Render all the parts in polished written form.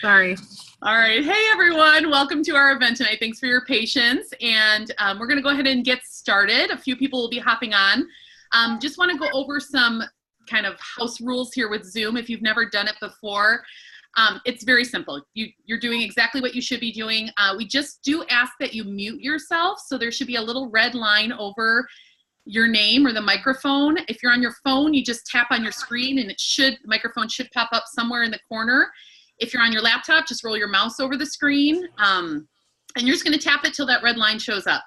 Sorry. All right. Hey, everyone. Welcome to our event tonight. Thanks for your patience. And we're going to go ahead and get started. A few people will be hopping on. Just want to go over some kind of house rules here with Zoom. If you've never done it before, it's very simple. You're doing exactly what you should be doing. We just do ask that you mute yourself. So there should be a little red line over your name or the microphone. If you're on your phone, you just tap on your screen and the microphone should pop up somewhere in the corner. If you're on your laptop, just roll your mouse over the screen, and you're just going to tap it till that red line shows up.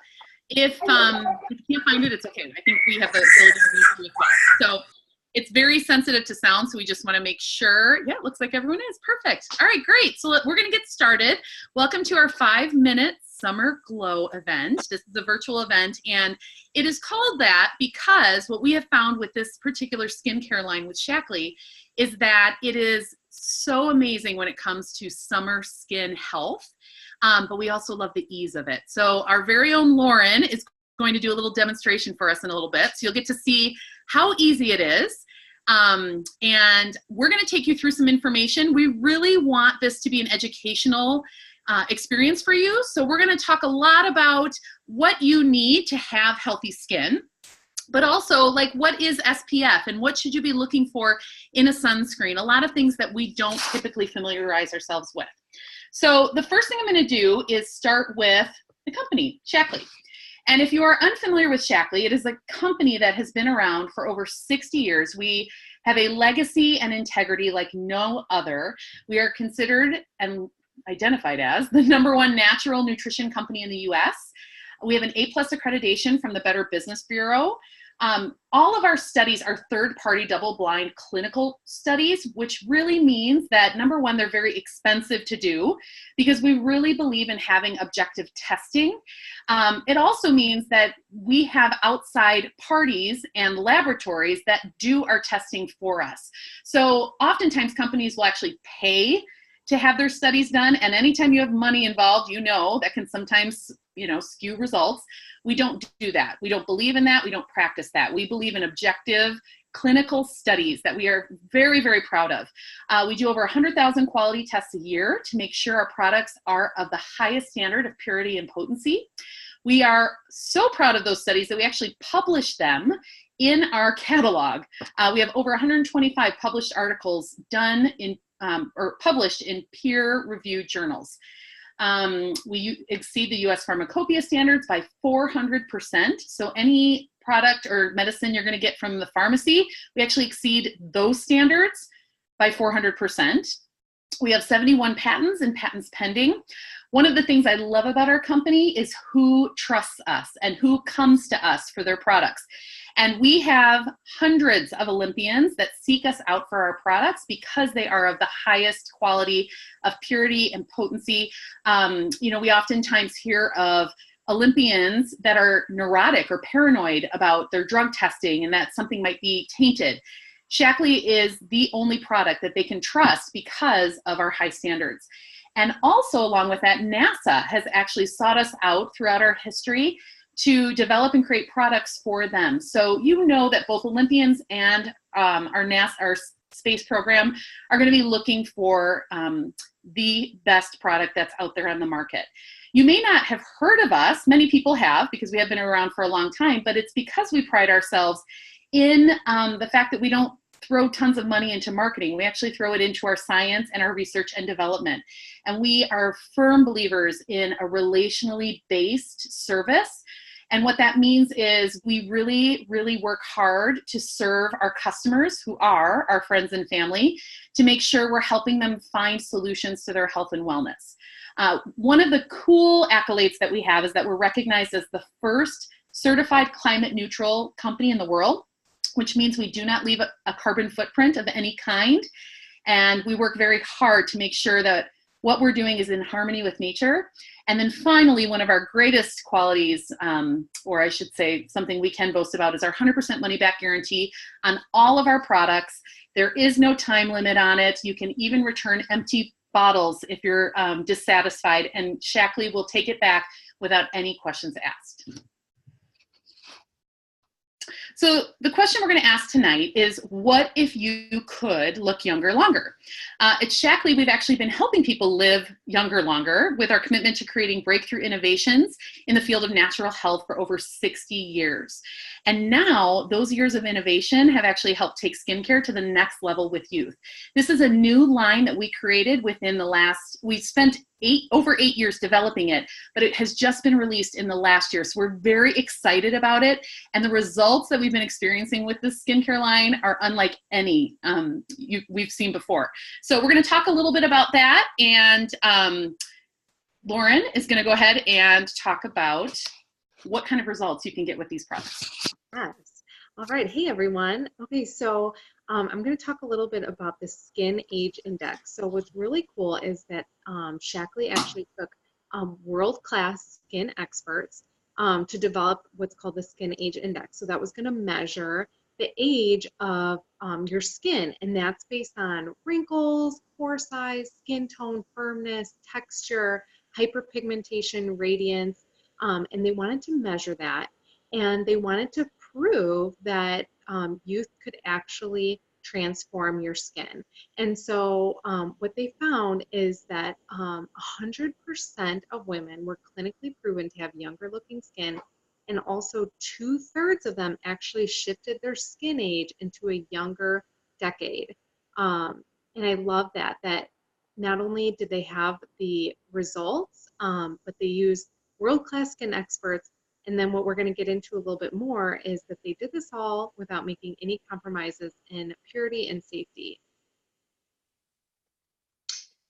If you can't find it, it's okay. I think we have the ability to mute you as well. So it's very sensitive to sound, so we just want to make sure. Yeah, it looks like everyone is. Perfect. All right, great. So we're going to get started. Welcome to our 5-minute Summer Glow event. This is a virtual event, and it is called that because what we have found with this particular skincare line with Shaklee is that it is so amazing when it comes to summer skin health, but we also love the ease of it. So our very own Lauren is going to do a little demonstration for us in a little bit. So you'll get to see how easy it is. And we're going to take you through some information. We really want this to be an educational experience for you. So we're going to talk a lot about what you need to have healthy skin, but also like what is SPF and what should you be looking for in a sunscreen? A lot of things that we don't typically familiarize ourselves with. So the first thing I'm going to do is start with the company, Shaklee. And if you are unfamiliar with Shaklee, it is a company that has been around for over 60 years. We have a legacy and integrity like no other. We are considered and identified as the #1 natural nutrition company in the US. We have an A+ accreditation from the Better Business Bureau. All of our studies are third-party double-blind clinical studies, which really means that #1, they're very expensive to do because we really believe in having objective testing. It also means that we have outside parties and laboratories that do our testing for us. So oftentimes companies will actually pay to have their studies done, and anytime you have money involved, that can sometimes skew results. We don't do that. We don't believe in that. We don't practice that. We believe in objective clinical studies that we are very, very proud of. We do over 100,000 quality tests a year to make sure our products are of the highest standard of purity and potency. We are so proud of those studies that we actually publish them in our catalog. We have over 125 published articles done in or published in peer-reviewed journals. We exceed the US Pharmacopeia standards by 400%. So any product or medicine you're going to get from the pharmacy, we actually exceed those standards by 400%. We have 71 patents and patents pending. One of the things I love about our company is who trusts us and who comes to us for their products. And we have hundreds of Olympians that seek us out for our products because they are of the highest quality of purity and potency. We oftentimes hear of Olympians that are neurotic or paranoid about their drug testing and that something might be tainted. Shaklee is the only product that they can trust because of our high standards. And also along with that, NASA has actually sought us out throughout our history to develop and create products for them. So that both Olympians and our space program are going to be looking for the best product that's out there on the market. You may not have heard of us. Many people have because we have been around for a long time, but it's because we pride ourselves in the fact that we don't throw tons of money into marketing. We actually throw it into our science and our research and development. And we are firm believers in a relationally based service. And what that means is we really, really work hard to serve our customers, who are our friends and family, to make sure we're helping them find solutions to their health and wellness. One of the cool accolades that we have is that we're recognized as the first certified climate neutral company in the world, which means we do not leave a carbon footprint of any kind. And we work very hard to make sure that what we're doing is in harmony with nature. And then finally, one of our greatest qualities, or I should say something we can boast about, is our 100% money back guarantee on all of our products. There is no time limit on it. You can even return empty bottles if you're dissatisfied, and Shaklee will take it back without any questions asked. So the question we're going to ask tonight is, what if you could look younger longer? At Shaklee, we've actually been helping people live younger longer with our commitment to creating breakthrough innovations in the field of natural health for over 60 years. And now those years of innovation have actually helped take skincare to the next level with youth. This is a new line that we created within the last, we spent over 8 years developing it, but it has just been released in the last year. So we're very excited about it. And the results that we've been experiencing with this skincare line are unlike any we've seen before. So we're going to talk a little bit about that. And Lauren is going to go ahead and talk about what kind of results you can get with these products. Yes. All right. Hey, everyone. Okay, so I'm going to talk a little bit about the Skin Age Index. So what's really cool is that Shaklee actually took world-class skin experts to develop what's called the Skin Age Index. So that was going to measure the age of your skin, and that's based on wrinkles, pore size, skin tone, firmness, texture, hyperpigmentation, radiance, and they wanted to measure that, and they wanted to prove that youth could actually transform your skin. And so what they found is that 100% of women were clinically proven to have younger looking skin, and also 2/3 of them actually shifted their skin age into a younger decade. And I love that not only did they have the results, but they used world-class skin experts. And then what we're going to get into a little bit more is that they did this all without making any compromises in purity and safety.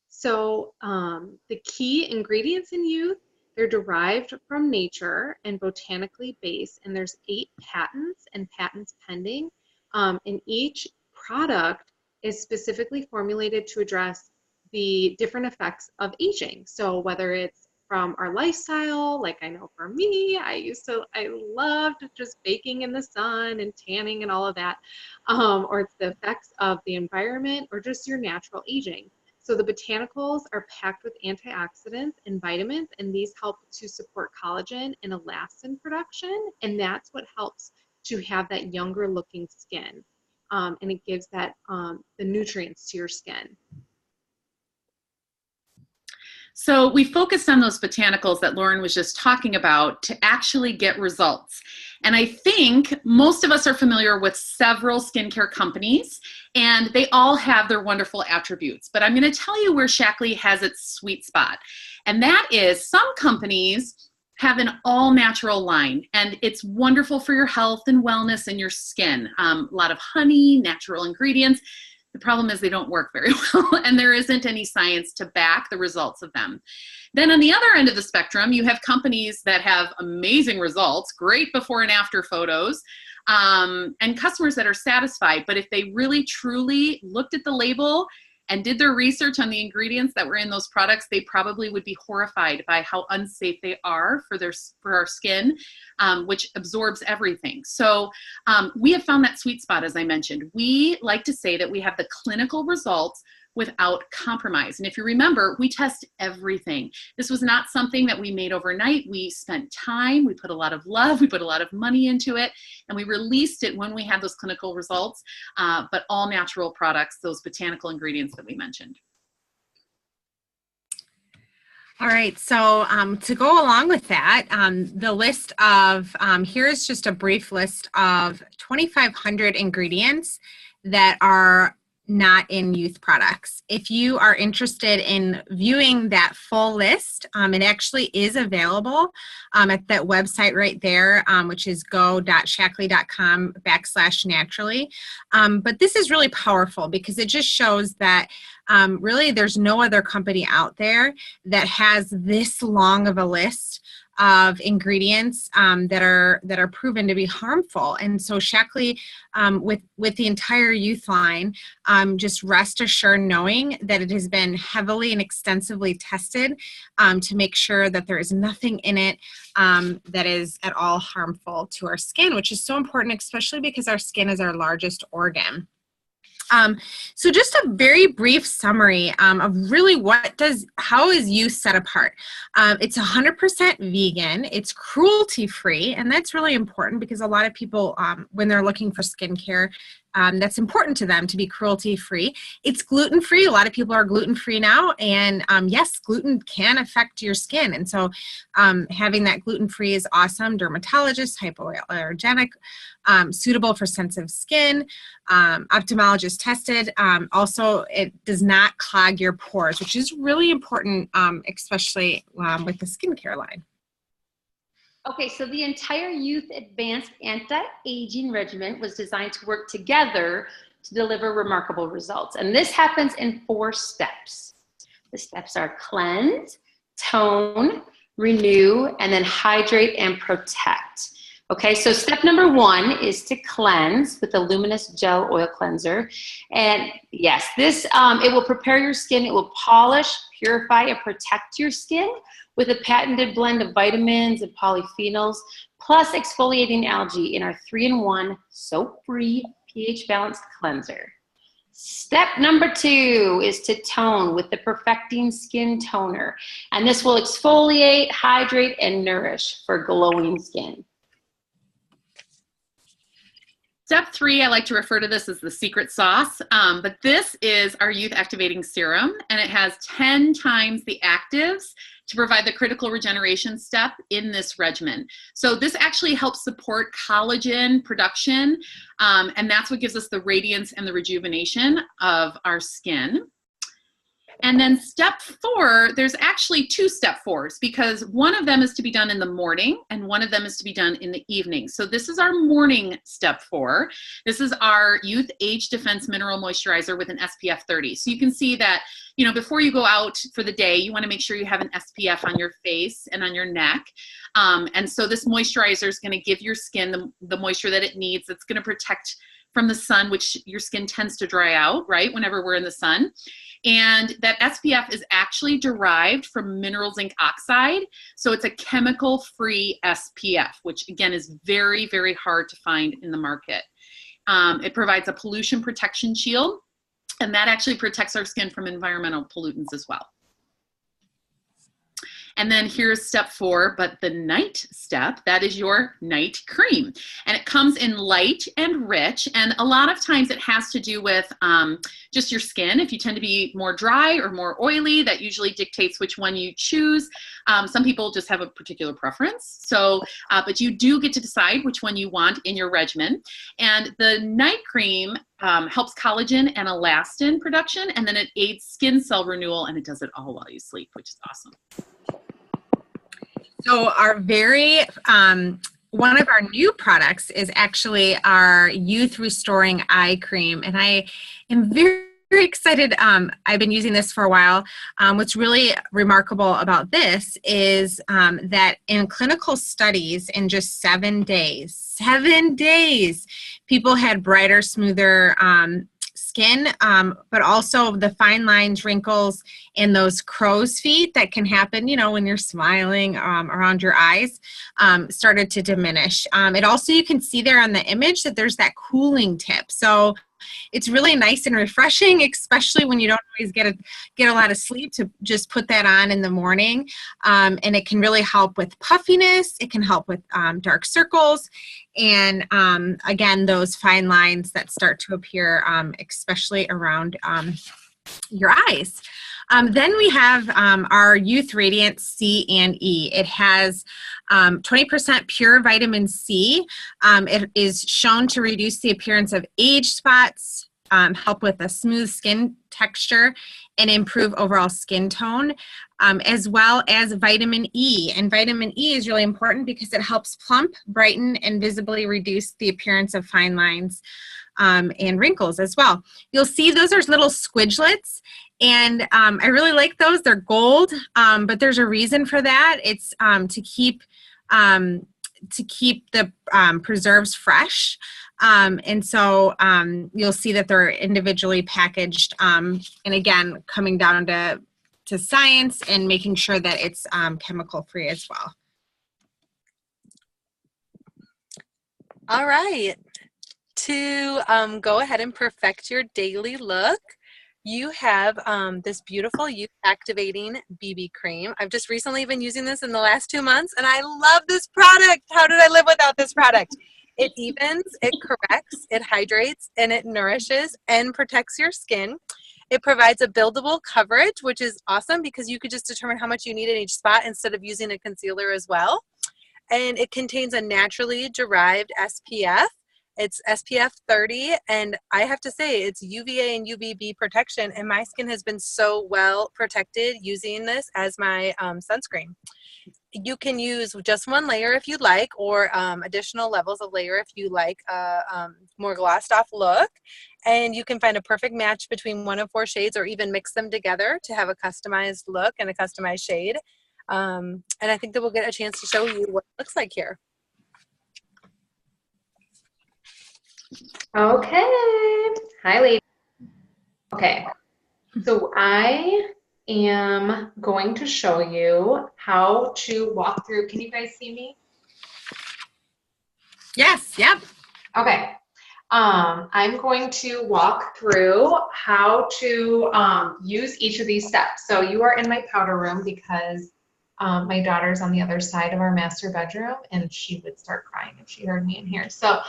So the key ingredients in youth, they're derived from nature and botanically based, and there's 8 patents and patents pending. And each product is specifically formulated to address the different effects of aging. So whether it's from our lifestyle, like I know for me, I loved just baking in the sun and tanning and all of that, or it's the effects of the environment or just your natural aging. So the botanicals are packed with antioxidants and vitamins, and these help to support collagen and elastin production, and that's what helps to have that younger looking skin, and it gives that the nutrients to your skin. So we focused on those botanicals that Lauren was just talking about to actually get results. And I think most of us are familiar with several skincare companies, and they all have their wonderful attributes. But I'm going to tell you where Shaklee has its sweet spot. And that is, some companies have an all-natural line, and it's wonderful for your health and wellness and your skin. A lot of honey, natural ingredients. The problem is they don't work very well, and there isn't any science to back the results of them. Then on the other end of the spectrum, you have companies that have amazing results, great before and after photos, and customers that are satisfied. But if they really truly looked at the label and did their research on the ingredients that were in those products, they probably would be horrified by how unsafe they are for our skin, which absorbs everything. So we have found that sweet spot, as I mentioned. We like to say that we have the clinical results without compromise. And if you remember, we test everything. This was not something that we made overnight. We spent time, we put a lot of love, we put a lot of money into it, and we released it when we had those clinical results, but all natural products, those botanical ingredients that we mentioned. All right, so to go along with that, the list of, here's just a brief list of 2,500 ingredients that are not in youth products. If you are interested in viewing that full list, it actually is available at that website right there, which is go.shaklee.com/naturally. But this is really powerful because it just shows that really there's no other company out there that has this long of a list of ingredients that are proven to be harmful. And so Shaklee, with the entire youth line, just rest assured knowing that it has been heavily and extensively tested to make sure that there is nothing in it that is at all harmful to our skin, which is so important, especially because our skin is our largest organ. So just a very brief summary of really how is Youth set apart? It's 100% vegan, it's cruelty-free, and that's really important because a lot of people, when they're looking for skincare, that's important to them to be cruelty-free. It's gluten-free. A lot of people are gluten-free now, and yes, gluten can affect your skin, and so having that gluten-free is awesome. Dermatologist, hypoallergenic, suitable for sensitive skin, ophthalmologist tested. Also, it does not clog your pores, which is really important, especially with the skincare line. Okay, so the entire Youth Advanced Anti-Aging Regimen was designed to work together to deliver remarkable results. And this happens in 4 steps. The steps are cleanse, tone, renew, and then hydrate and protect. Okay, so step number 1 is to cleanse with the Luminous Gel Oil Cleanser. And yes, this, it will prepare your skin, it will polish, purify, and protect your skin with a patented blend of vitamins and polyphenols, plus exfoliating algae in our 3-in-1 soap-free pH-balanced cleanser. Step number 2 is to tone with the Perfecting Skin Toner. And this will exfoliate, hydrate, and nourish for glowing skin. Step 3, I like to refer to this as the secret sauce, but this is our Youth Activating Serum, and it has 10 times the actives to provide the critical regeneration step in this regimen. So this actually helps support collagen production, and that's what gives us the radiance and the rejuvenation of our skin. And then step 4, there's actually 2 step 4s because one of them is to be done in the morning and one of them is to be done in the evening. So this is our morning step 4. This is our Youth Age Defense Mineral Moisturizer with an SPF 30. So you can see that, you know, before you go out for the day, you want to make sure you have an SPF on your face and on your neck. And so this moisturizer is going to give your skin the moisture that it needs. It's going to protect from the sun, which your skin tends to dry out, right, whenever we're in the sun. And that SPF is actually derived from mineral zinc oxide. So it's a chemical-free SPF, which again is very, very hard to find in the market. It provides a pollution protection shield, and that actually protects our skin from environmental pollutants as well. And then here's step 4, but the night step, that is your night cream. And it comes in light and rich, and a lot of times it has to do with just your skin. If you tend to be more dry or more oily, that usually dictates which one you choose. Some people just have a particular preference. So, but you do get to decide which one you want in your regimen. And the night cream helps collagen and elastin production, and then it aids skin cell renewal, and it does it all while you sleep, which is awesome. So our one of our new products is actually our Youth Restoring Eye Cream, and I am very, very excited. I've been using this for a while. What's really remarkable about this is that in clinical studies, in just 7 days, people had brighter, smoother skin, but also the fine lines, wrinkles, and those crow's feet that can happen, you know, when you're smiling around your eyes, started to diminish. It also, you can see there on the image that there's that cooling tip. So it's really nice and refreshing, especially when you don't always get a lot of sleep, to just put that on in the morning. And it can really help with puffiness. It can help with dark circles. And again, those fine lines that start to appear, especially around your eyes. Then we have our Youth Radiant C and E. It has 20% pure vitamin C. It is shown to reduce the appearance of age spots, help with a smooth skin texture, and improve overall skin tone, as well as vitamin E. And vitamin E is really important because it helps plump, brighten, and visibly reduce the appearance of fine lines and wrinkles as well. You'll see those are little squidglets, and I really like those. They're gold, but there's a reason for that. It's to keep the preserves fresh. And so you'll see that they're individually packaged, and again, coming down to science and making sure that it's chemical free as well. All right. to go ahead and perfect your daily look, you have this beautiful youth activating BB cream. I've just recently been using this in the last 2 months, and I love this product. How did I live without this product? It evens, it corrects, it hydrates, and it nourishes and protects your skin. It provides a buildable coverage, which is awesome because you could just determine how much you need in each spot instead of using a concealer as well. And it contains a naturally derived SPF. It's SPF 30, and I have to say it's UVA and UVB protection, and my skin has been so well protected using this as my sunscreen. You can use just one layer if you'd like, or additional levels of layer if you like a more glossed off look. And you can find a perfect match between 1 of 4 shades, or even mix them together to have a customized look and a customized shade. And I think that we'll get a chance to show you what it looks like here. Okay. Hi, ladies. Okay. So I am going to show you how to walk through. Can you guys see me? Yes, yep. Okay. I'm going to walk through how to use each of these steps. So you are in my powder room because my daughter's on the other side of our master bedroom, and she would start crying if she heard me in here. So,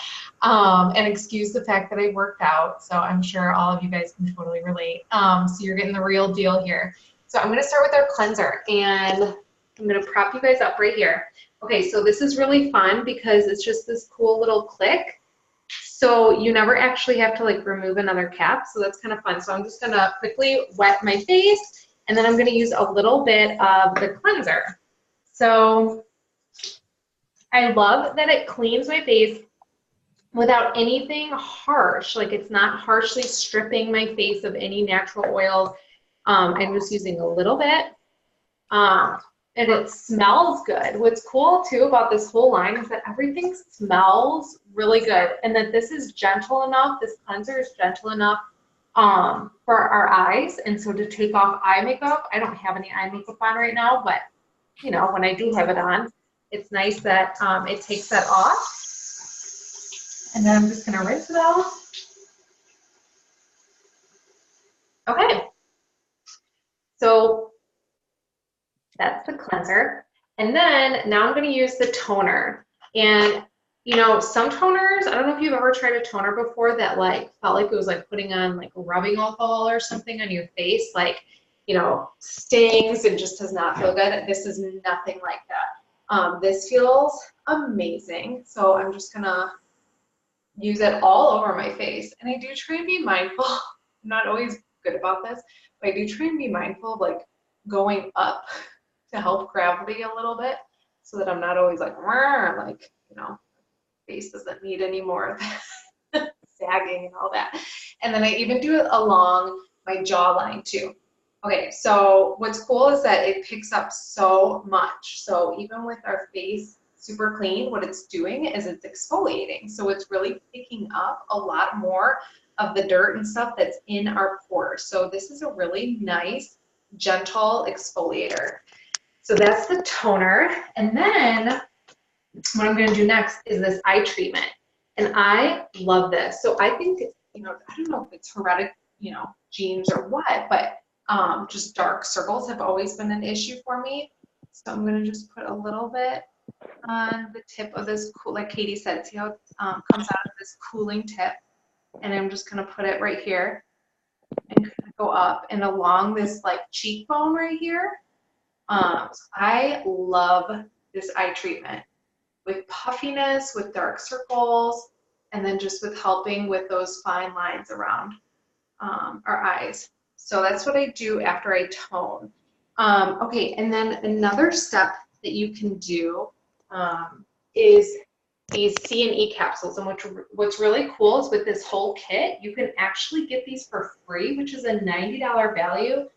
and excuse the fact that I worked out. So I'm sure all of you guys can totally relate. So you're getting the real deal here. So I'm going to start with our cleanser, and I'm going to prop you guys up right here. Okay, so this is really fun because it's just this cool little click. So you never actually have to like remove another cap. So that's kind of fun. So I'm just going to quickly wet my face. And then I'm going to use a little bit of the cleanser. So I love that it cleans my face without anything harsh. Like it's not harshly stripping my face of any natural oils. I'm just using a little bit. And it smells good. What's cool too about this whole line is that everything smells really good. And that this is gentle enough, this cleanser is gentle enough for our eyes. And so to take off eye makeup, I don't have any eye makeup on right now, but you know, when I do have it on, it's nice that it takes that off. And then I'm just going to rinse it off. Okay. So that's the cleanser. And then now I'm going to use the toner. And you know, some toners, I don't know if you've ever tried a toner before that like felt like it was like putting on like rubbing alcohol or something on your face, like, you know, stings and just does not feel good. This is nothing like that. This feels amazing. So I'm just gonna use it all over my face. And I do try and be mindful. I'm not always good about this, but I do try and be mindful of like going up to help gravity a little bit so that I'm not always like, you know, face doesn't need any more sagging and all that. And then I even do it along my jawline too. Okay, so what's cool is that it picks up so much. So even with our face super clean, what it's doing is it's exfoliating. So it's really picking up a lot more of the dirt and stuff that's in our pores. So this is a really nice, gentle exfoliator. So that's the toner. And then what I'm going to do next is this eye treatment. And I love this. So I think, you know, I don't know if it's hereditary, you know, genes or what, but just dark circles have always been an issue for me. So I'm going to just put a little bit on the tip of this, cool, like Katie said, see how it comes out of this cooling tip. And I'm just going to put it right here and go up and along this like cheekbone right here. So I love this eye treatment with puffiness, with dark circles, and then just with helping with those fine lines around our eyes. So that's what I do after I tone. Okay, and then another step that you can do is these C&E capsules. And what's really cool is with this whole kit, you can actually get these for free, which is a $90 value.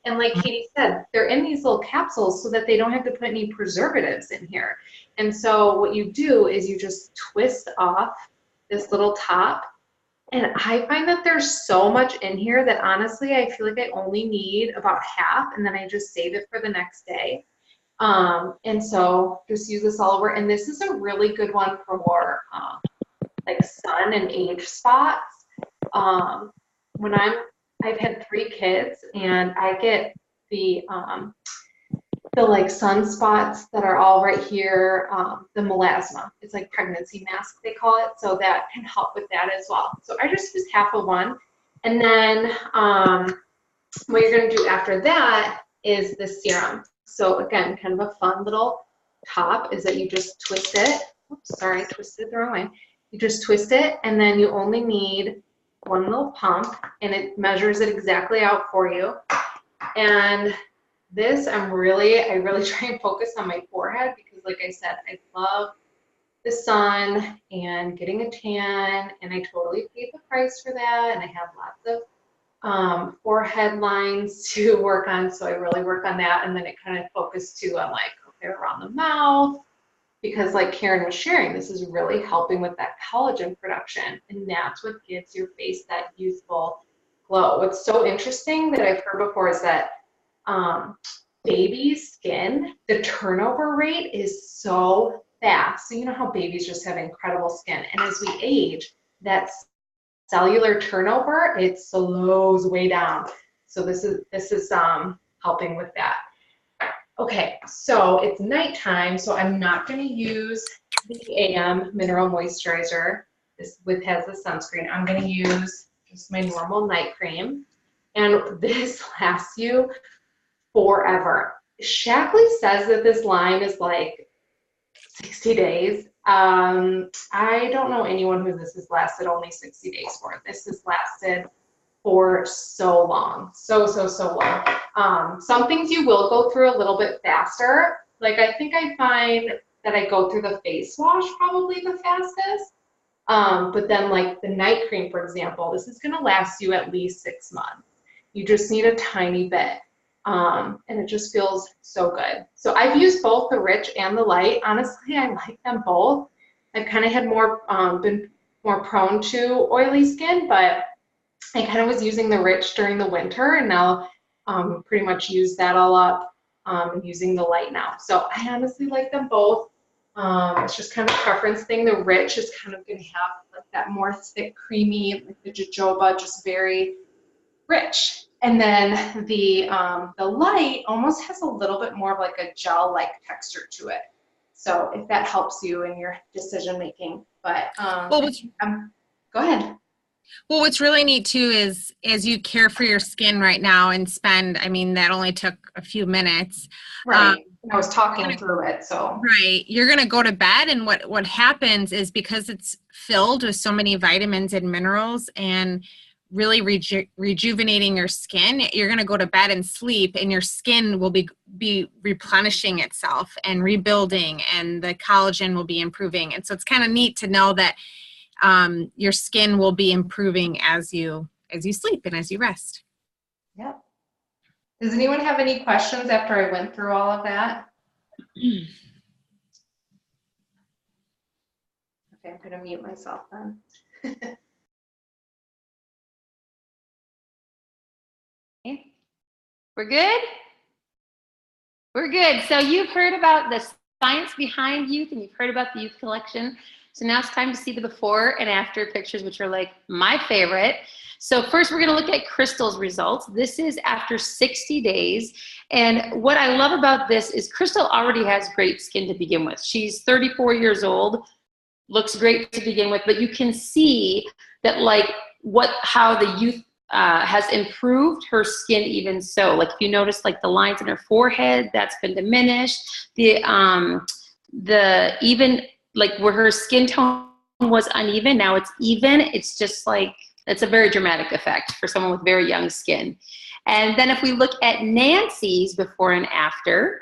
And like Katie said, they're in these little capsules so that they don't have to put any preservatives in here. And so what you do is you just twist off this little top. And I find that there's so much in here that honestly, I feel like I only need about half, and then I just save it for the next day. And so just use this all over. And this is a really good one for like sun and age spots. When I've had 3 kids, and I get the like sunspots that are all right here, the melasma. It's like pregnancy mask, they call it. So that can help with that as well. So I just use half of one. And then what you're going to do after that is the serum. So again, kind of a fun little top is that you just twist it. Oops, sorry, I twisted it the wrong way. You just twist it, and then you only need one little pump, and it measures it exactly out for you. And this, I really try and focus on my forehead because, like I said, I love the sun and getting a tan, and I totally paid the price for that, and I have lots of forehead lines to work on, so I really work on that, and then it kind of focused too on like, okay, around the mouth, because like Karen was sharing, this is really helping with that collagen production, and that's what gives your face that youthful glow. What's so interesting that I've heard before is that baby skin, the turnover rate is so fast. So you know how babies just have incredible skin, and as we age, that cellular turnover, it slows way down. So this is helping with that. Okay, so it's nighttime, so I'm not going to use the AM Mineral Moisturizer. This has the sunscreen. I'm going to use just my normal night cream, and this lasts you forever. Shaklee says that this line is like 60 days. I don't know anyone who this has lasted only 60 days for. This has lasted for so long, so long. Some things you will go through a little bit faster. Like I think I find that I go through the face wash probably the fastest. But then like the night cream, for example, this is gonna last you at least 6 months. You just need a tiny bit. And it just feels so good. So I've used both the rich and the light. Honestly, I like them both. I've kind of had been more prone to oily skin, but I kind of was using the rich during the winter, and now pretty much use that all up, using the light now. So I honestly like them both. It's just kind of a preference thing. The rich is kind of going to have like that more thick, creamy, like the jojoba, just very rich. And then the light almost has a little bit more of like a gel-like texture to it. So if that helps you in your decision making, but go ahead. Well, what's really neat too is as you care for your skin right now and spend, I mean, that only took a few minutes. Right. I was talking through it, so. Right. You're going to go to bed, and what happens is because it's filled with so many vitamins and minerals and really rejuvenating your skin, you're going to go to bed and sleep, and your skin will be replenishing itself and rebuilding, and the collagen will be improving. And so it's kind of neat to know that your skin will be improving as you sleep and as you rest. Yep. Does anyone have any questions after I went through all of that? Okay, I'm going to mute myself then. Okay. We're good? We're good. So you've heard about the science behind youth, and you've heard about the Youth Collection. So now it's time to see the before and after pictures, which are like my favorite. So first we're going to look at Crystal's results. This is after 60 days. And what I love about this is Crystal already has great skin to begin with. She's 34 years old, looks great to begin with, but you can see that like how the youth has improved her skin even so. Like if you notice like the lines in her forehead, that's been diminished. The even like where her skin tone was uneven, now it's even. It's just like, it's a very dramatic effect for someone with very young skin. And then if we look at Nancy's before and after,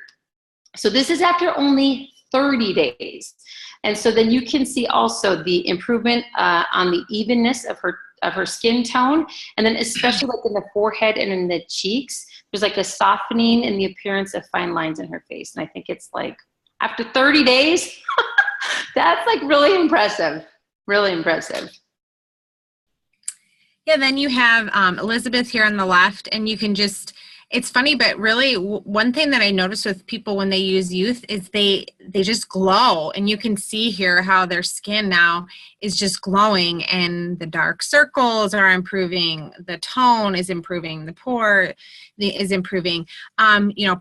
so this is after only 30 days. And so then you can see also the improvement on the evenness of her skin tone. And then especially like in the forehead and in the cheeks, there's like a softening in the appearance of fine lines in her face. And I think it's like after 30 days, that's like really impressive, really impressive. Yeah, then you have Elizabeth here on the left, and you can just, It's funny, but really one thing that I notice with people when they use Youth is they just glow, and you can see here how their skin now is just glowing, and the dark circles are improving, the tone is improving, the pore is improving.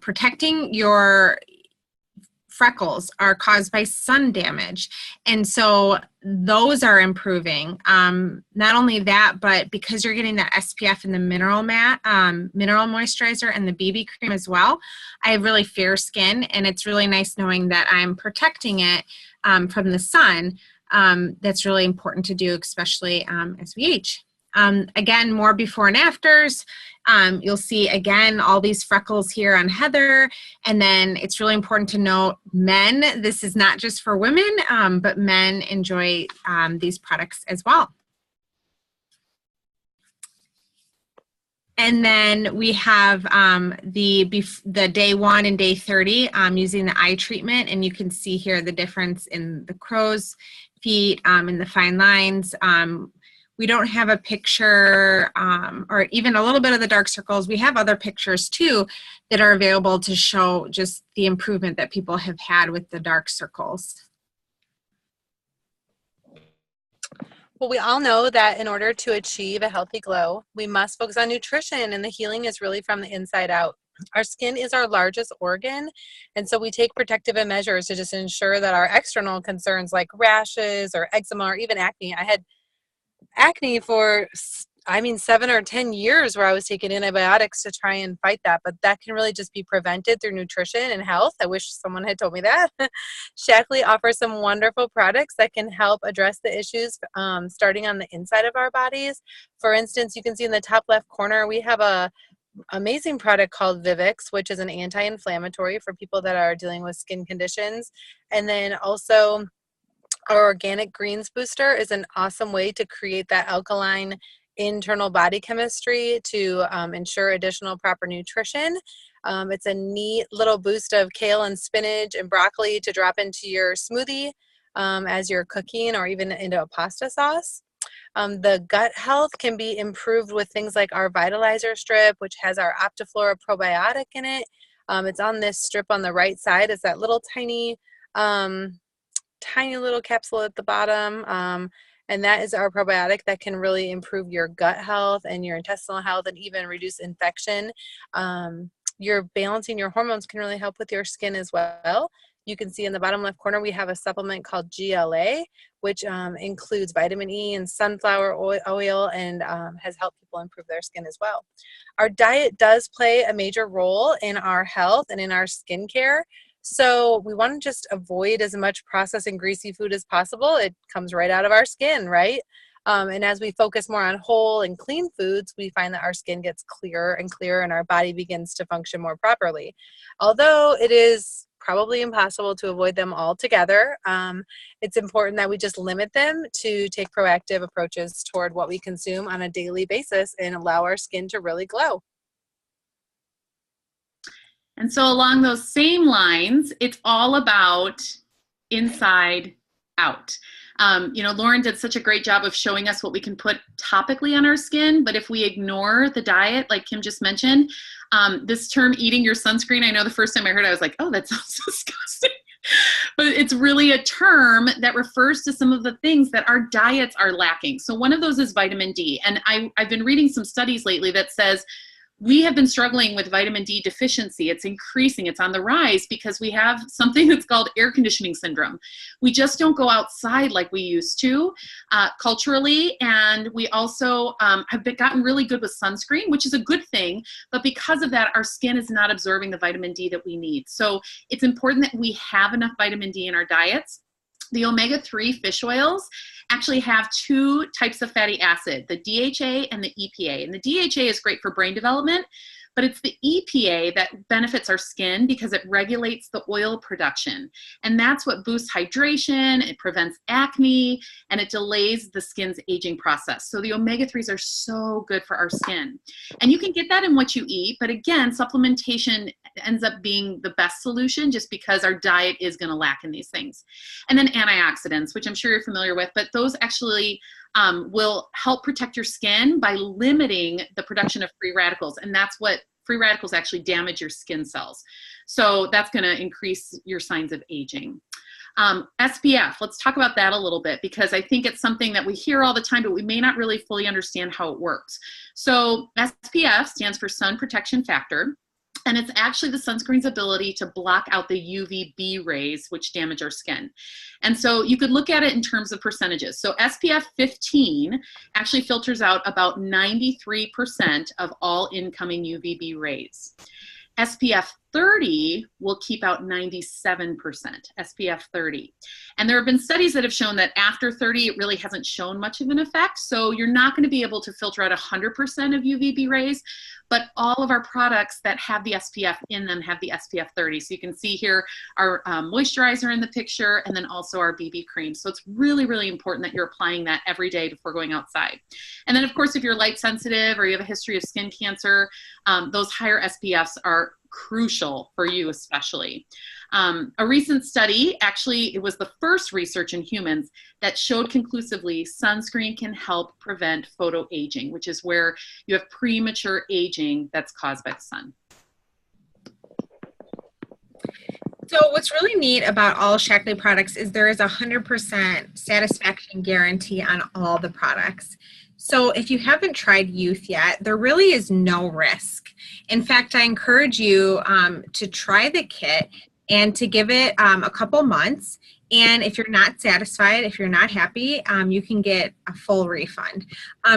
Protecting your freckles are caused by sun damage, and so those are improving. Not only that, but because you're getting that SPF and the mineral moisturizer and the BB cream as well, I have really fair skin, and it's really nice knowing that I'm protecting it from the sun. That's really important to do, especially as we age. Again, more before and afters. You'll see, again, all these freckles here on Heather. And then it's really important to note, men, this is not just for women, but men enjoy these products as well. And then we have the day 1 and day 30 using the eye treatment. And you can see here the difference in the crow's feet and the fine lines. We don't have a picture or even a little bit of the dark circles. We have other pictures too that are available to show just the improvement that people have had with the dark circles. Well, we all know that in order to achieve a healthy glow, we must focus on nutrition, and the healing is really from the inside out. Our skin is our largest organ, and so we take protective measures to just ensure that our external concerns like rashes or eczema or even acne. I had acne for 7 or 10 years where I was taking antibiotics to try and fight that, but that can really just be prevented through nutrition and health. I wish someone had told me that. Shaklee offers some wonderful products that can help address the issues starting on the inside of our bodies. For instance, you can see in the top left corner, we have a amazing product called Vivix, which is an anti-inflammatory for people that are dealing with skin conditions. And then also our organic greens booster is an awesome way to create that alkaline internal body chemistry to ensure additional proper nutrition. It's a neat little boost of kale and spinach and broccoli to drop into your smoothie as you're cooking or even into a pasta sauce. The gut health can be improved with things like our Vitalizer strip, which has our Optiflora probiotic in it. It's on this strip on the right side. It's that little tiny little capsule at the bottom, and that is our probiotic that can really improve your gut health and your intestinal health and even reduce infection. You're balancing your hormones can really help with your skin as well. You can see in the bottom left corner we have a supplement called GLA, which includes vitamin E and sunflower oil and has helped people improve their skin as well. Our diet does play a major role in our health and in our skincare. So we want to just avoid as much processed and greasy food as possible. It comes right out of our skin, right? And as we focus more on whole and clean foods, we find that our skin gets clearer and clearer and our body begins to function more properly. Although it is probably impossible to avoid them altogether, it's important that we just limit them to take proactive approaches toward what we consume on a daily basis and allow our skin to really glow. And so along those same lines, it's all about inside out. Lauren did such a great job of showing us what we can put topically on our skin, but if we ignore the diet, like Kim just mentioned, this term eating your sunscreen, I know the first time I heard it, I was like, oh, that sounds disgusting. But it's really a term that refers to some of the things that our diets are lacking. So one of those is vitamin D. And I've been reading some studies lately that says we have been struggling with vitamin D deficiency. It's increasing, it's on the rise because we have something that's called air conditioning syndrome. We just don't go outside like we used to culturally. And we also have gotten really good with sunscreen, which is a good thing. But because of that, our skin is not absorbing the vitamin D that we need. So it's important that we have enough vitamin D in our diets. The omega-3 fish oils actually have 2 types of fatty acid, the DHA and the EPA. And the DHA is great for brain development, but it's the EPA that benefits our skin because it regulates the oil production. And that's what boosts hydration, it prevents acne, and it delays the skin's aging process. So the omega-3s are so good for our skin. And you can get that in what you eat, but again, supplementation ends up being the best solution just because our diet is going to lack in these things. And then antioxidants, which I'm sure you're familiar with, but those actually will help protect your skin by limiting the production of free radicals. And that's what free radicals actually damage your skin cells. So that's going to increase your signs of aging. SPF, let's talk about that a little bit, because I think it's something that we hear all the time, but we may not really fully understand how it works. So SPF stands for sun protection factor, and it's actually the sunscreen's ability to block out the UVB rays, which damage our skin. And so you could look at it in terms of percentages. So SPF 15 actually filters out about 93% of all incoming UVB rays. SPF 30 will keep out 97%, SPF 30. And there have been studies that have shown that after 30, it really hasn't shown much of an effect. So you're not going to be able to filter out 100% of UVB rays, but all of our products that have the SPF in them have the SPF 30. So you can see here our moisturizer in the picture, and then also our BB cream. So it's really, really important that you're applying that every day before going outside. And then of course, if you're light sensitive or you have a history of skin cancer, those higher SPFs are crucial for you especially. A recent study, actually it was the first research in humans that showed conclusively sunscreen can help prevent photoaging, which is where you have premature aging that's caused by the sun. So what's really neat about all Shaklee products is there is a 100% satisfaction guarantee on all the products. So if you haven't tried Youth yet, there really is no risk. In fact, I encourage you to try the kit and to give it a couple months. And if you're not satisfied, if you're not happy, you can get a full refund.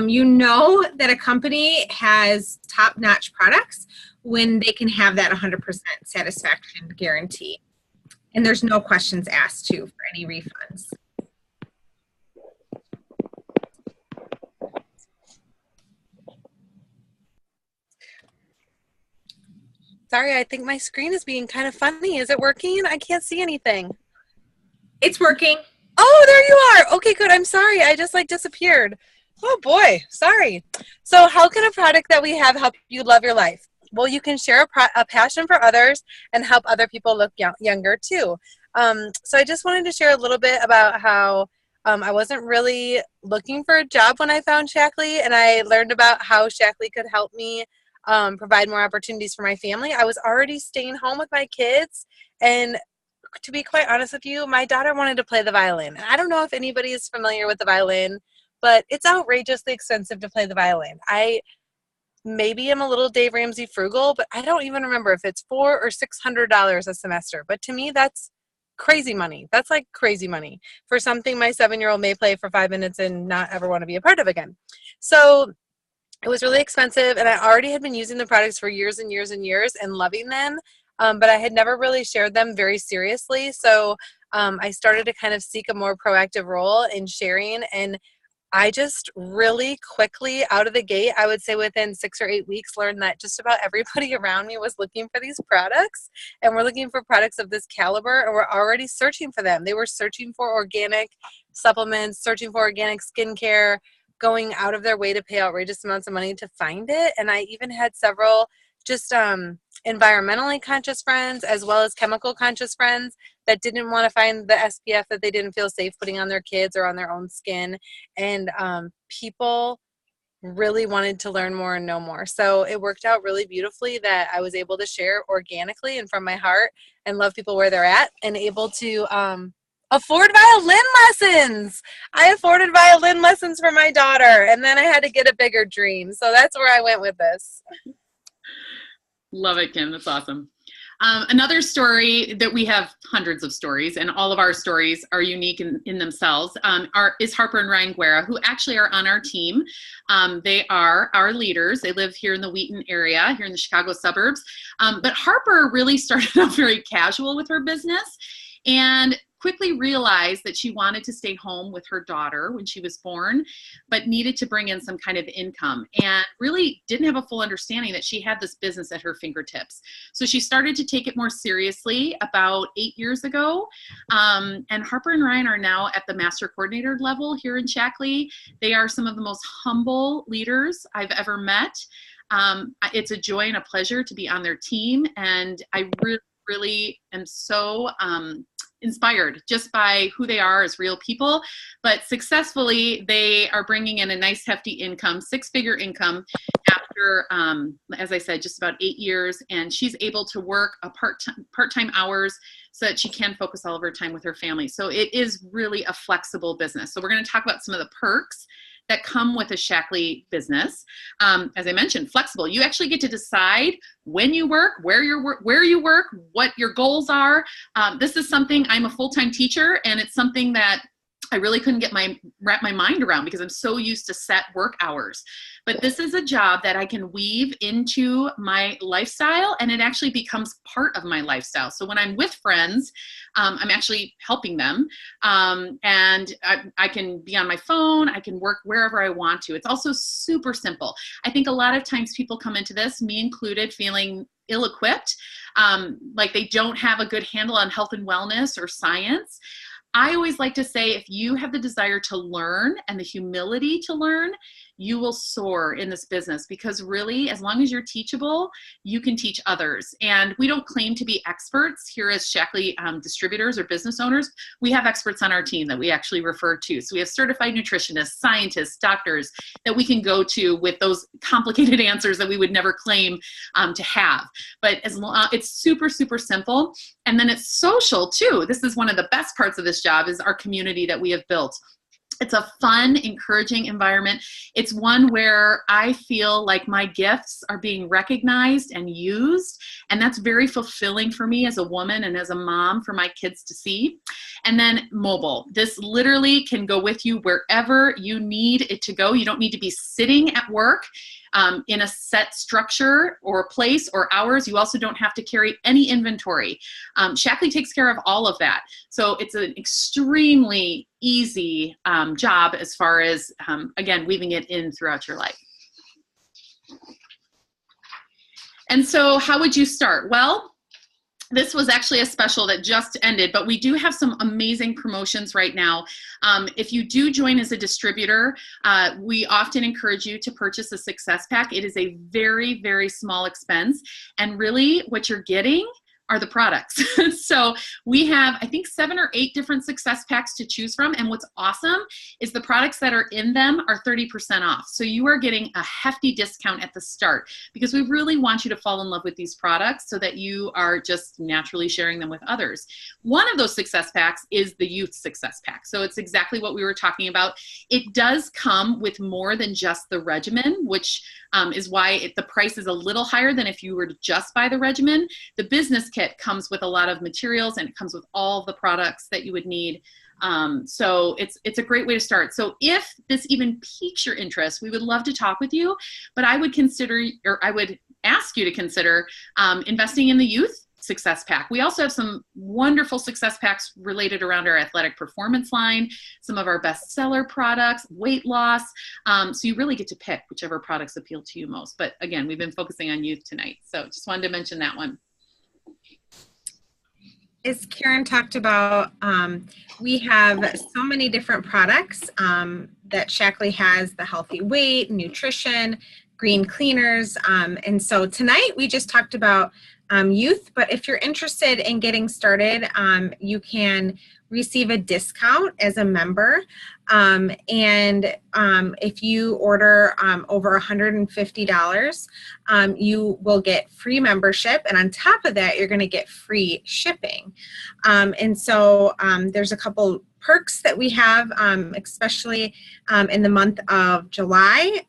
You know that a company has top-notch products when they can have that 100% satisfaction guarantee. And there's no questions asked too for any refunds. Sorry, I think my screen is being kind of funny. Is it working? I can't see anything. It's working. Oh, there you are. Okay, good. I'm sorry. I just disappeared. Oh boy, sorry. So how can a product that we have help you love your life? Well, you can share a passion for others and help other people look younger too. So I just wanted to share a little bit about how I wasn't really looking for a job when I found Shaklee, and I learned about how Shaklee could help me provide more opportunities for my family. I was already staying home with my kids, and to be quite honest with you, my daughter wanted to play the violin. And I don't know if anybody is familiar with the violin, but it's outrageously expensive to play the violin. Maybe I'm a little Dave Ramsey frugal, but I don't even remember if it's $400 or $600 a semester. But to me, that's crazy money. That's like crazy money for something my 7-year-old may play for 5 minutes and not ever want to be a part of again. So it was really expensive, and I already had been using the products for years and years and years and loving them, but I had never really shared them very seriously. So I started to kind of seek a more proactive role in sharing, and I just really quickly out of the gate, I would say within 6 or 8 weeks, learned that just about everybody around me was looking for these products, and we're looking for products of this caliber, and we're already searching for them. They were searching for organic supplements, searching for organic skincare, going out of their way to pay outrageous amounts of money to find it. And I even had several just environmentally conscious friends as well as chemical conscious friends that didn't want to find the SPF that they didn't feel safe putting on their kids or on their own skin. And people really wanted to learn more and know more. So it worked out really beautifully that I was able to share organically and from my heart and love people where they're at, and able to afford violin lessons. I afforded violin lessons for my daughter, and then I had to get a bigger dream. So that's where I went with this. Love it, Kim. That's awesome. Another story that we have hundreds of stories, and all of our stories are unique in themselves, is Harper and Ryan Guerra, who actually are on our team. They are our leaders. They live here in the Wheaton area, here in the Chicago suburbs. But Harper really started out very casual with her business, and quickly realized that she wanted to stay home with her daughter when she was born, but needed to bring in some kind of income, and really didn't have a full understanding that she had this business at her fingertips. So she started to take it more seriously about 8 years ago. And Harper and Ryan are now at the master coordinator level here in Shaklee. They are some of the most humble leaders I've ever met. It's a joy and a pleasure to be on their team. And I really am so inspired just by who they are as real people, but successfully they are bringing in a nice hefty income, 6-figure income after, as I said, just about 8 years. And she's able to work a part-time hours so that she can focus all of her time with her family. So it is really a flexible business. So we're going to talk about some of the perks that come with a Shaklee business. As I mentioned, flexible. You actually get to decide when you work, where you work, what your goals are. This is something, I'm a full-time teacher, and it's something that I really couldn't wrap my mind around because I'm so used to set work hours. But this is a job that I can weave into my lifestyle, and it actually becomes part of my lifestyle. So when I'm with friends, I'm actually helping them, and I can be on my phone. I can work wherever I want to. It's also super simple. I think a lot of times people come into this, me included, feeling ill-equipped, like they don't have a good handle on health and wellness or science. I always like to say, if you have the desire to learn and the humility to learn, you will soar in this business, because really, as long as you're teachable, you can teach others. And we don't claim to be experts here as Shaklee distributors or business owners. We have experts on our team that we actually refer to. So we have certified nutritionists, scientists, doctors that we can go to with those complicated answers that we would never claim to have. But it's super, super simple. And then it's social too. This is one of the best parts of this job, is our community that we have built. It's a fun, encouraging environment. It's one where I feel like my gifts are being recognized and used, and that's very fulfilling for me as a woman and as a mom for my kids to see. And then mobile. This literally can go with you wherever you need it to go. You don't need to be sitting at work in a set structure or place or hours. You also don't have to carry any inventory. Shaklee takes care of all of that. So it's an extremely easy job as far as, again, weaving it in throughout your life. And so how would you start? Well, this was actually a special that just ended, but we do have some amazing promotions right now. If you do join as a distributor, we often encourage you to purchase a Success Pack. It is a very, very small expense, and really what you're getting are the products. So we have, I think, 7 or 8 different Success Packs to choose from. And what's awesome is the products that are in them are 30% off. So you are getting a hefty discount at the start, because we really want you to fall in love with these products so that you are just naturally sharing them with others. One of those Success Packs is the Youth Success Pack. So it's exactly what we were talking about. It does come with more than just the regimen, which is why the price is a little higher than if you were to just buy the regimen. The business kit comes with a lot of materials, and it comes with all of the products that you would need. So it's a great way to start. So if this even piques your interest, we would love to talk with you, but I would ask you to consider investing in the Youth Success Pack. We also have some wonderful Success Packs related around our athletic performance line, some of our bestseller products, weight loss. So you really get to pick whichever products appeal to you most. But again, we've been focusing on youth tonight. So just wanted to mention that one. As Karen talked about, we have so many different products that Shaklee has: the healthy weight, nutrition, green cleaners. And so tonight we just talked about youth, but if you're interested in getting started, you can receive a discount as a member. And if you order over $150, you will get free membership. And on top of that, you're going to get free shipping. And so there's a couple perks that we have, especially in the month of July.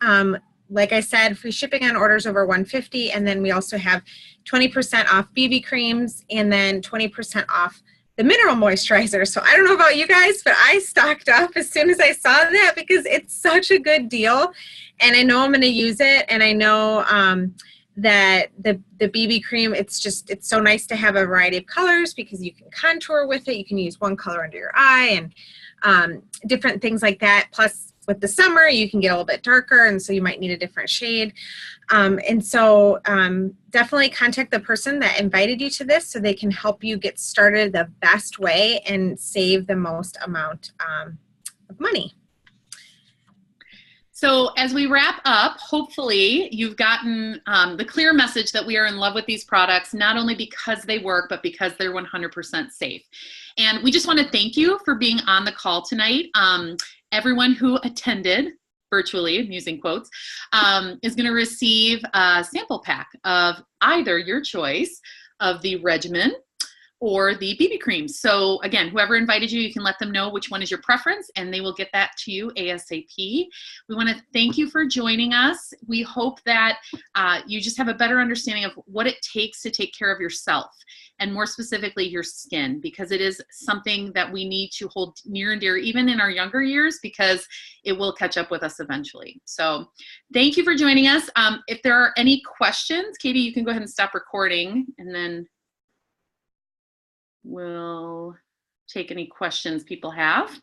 Like I said, free shipping on orders over $150, and then we also have 20% off BB creams, and then 20% off the mineral moisturizer. So I don't know about you guys, but I stocked up as soon as I saw that, because it's such a good deal, and I know I'm going to use it, and I know that the BB cream, it's so nice to have a variety of colors, because you can contour with it. You can use one color under your eye and different things like that. Plus, with the summer, you can get a little bit darker, and so you might need a different shade. And so definitely contact the person that invited you to this so they can help you get started the best way and save the most amount of money. So as we wrap up, hopefully you've gotten the clear message that we are in love with these products, not only because they work, but because they're 100% safe. And we just want to thank you for being on the call tonight. Everyone who attended virtually, I'm using quotes, is going to receive a sample pack of either your choice of the regimen or the BB cream. So again, whoever invited you, you can let them know which one is your preference and they will get that to you ASAP. We want to thank you for joining us. We hope that you just have a better understanding of what it takes to take care of yourself and more specifically your skin, because it is something that we need to hold near and dear even in our younger years, because it will catch up with us eventually. So thank you for joining us. If there are any questions, Katie, you can go ahead and stop recording and then we'll take any questions people have.